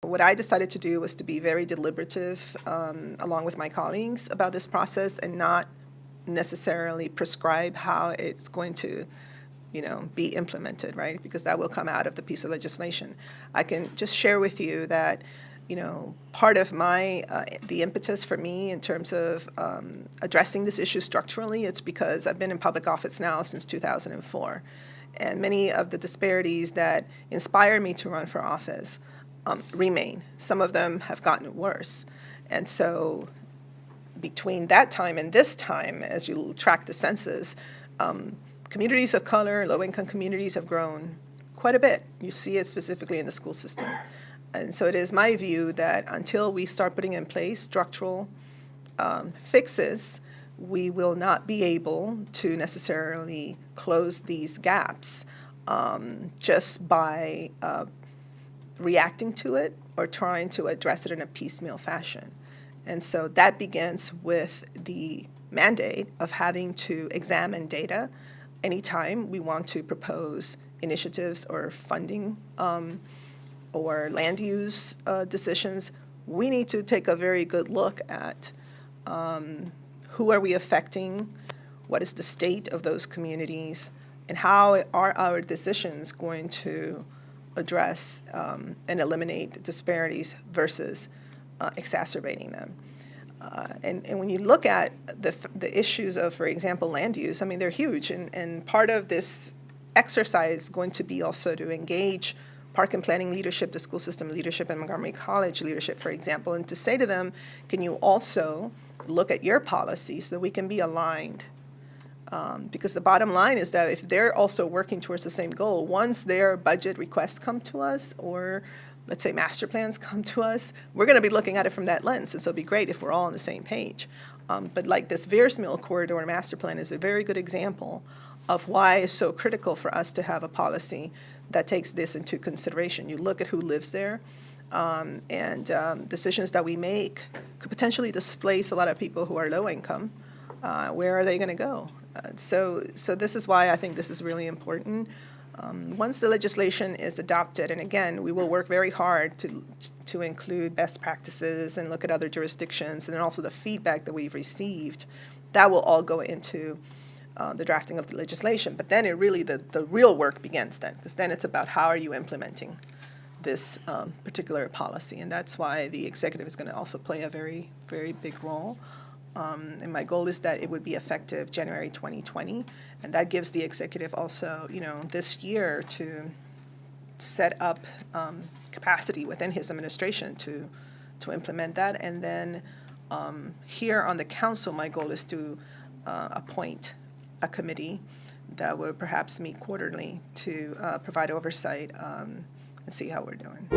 What I decided to do was to be very deliberative along with my colleagues about this process and not necessarily prescribe how it's going to be implemented, right? Because that will come out of the piece of legislation. I can just share with you that, part of the impetus for me in terms of addressing this issue structurally, it's because I've been in public office now since 2004. And many of the disparities that inspired me to run for office remain. Some of them have gotten worse. And so between that time and this time, as you track the census, communities of color, low-income communities have grown quite a bit. You see it specifically in the school system. And so it is my view that until we start putting in place structural fixes, we will not be able to necessarily close these gaps just by reacting to it or trying to address it in a piecemeal fashion. And so that begins with the mandate of having to examine data anytime we want to propose initiatives or funding or land use decisions. We need to take a very good look at who are we affecting, what is the state of those communities, and how are our decisions going to address and eliminate disparities versus exacerbating them. And when you look at the issues of, for example, land use, I mean, they're huge. And part of this exercise is going to be also to engage park and planning leadership, the school system leadership, and Montgomery College leadership, for example, and to say to them, can you also look at your policies so that we can be aligned? Because the bottom line is that if they're also working towards the same goal, once their budget requests come to us, or let's say master plans come to us, we're going to be looking at it from that lens. And so it'd be great if we're all on the same page. But like this Veers Mill corridor master plan is a very good example of why it's so critical for us to have a policy that takes this into consideration. You look at who lives there, and decisions that we make could potentially displace a lot of people who are low income. Where are they going to go? So this is why I think this is really important. Once the legislation is adopted, and again, we will work very hard to include best practices and look at other jurisdictions, and then also the feedback that we've received, that will all go into the drafting of the legislation. But then the real work begins then, because then it's about how are you implementing this particular policy, and that's why the executive is going to also play a very, very big role. And my goal is that it would be effective January 2020, and that gives the executive also, this year to set up capacity within his administration to implement that. And then here on the council, my goal is to appoint a committee that would perhaps meet quarterly to provide oversight and see how we're doing.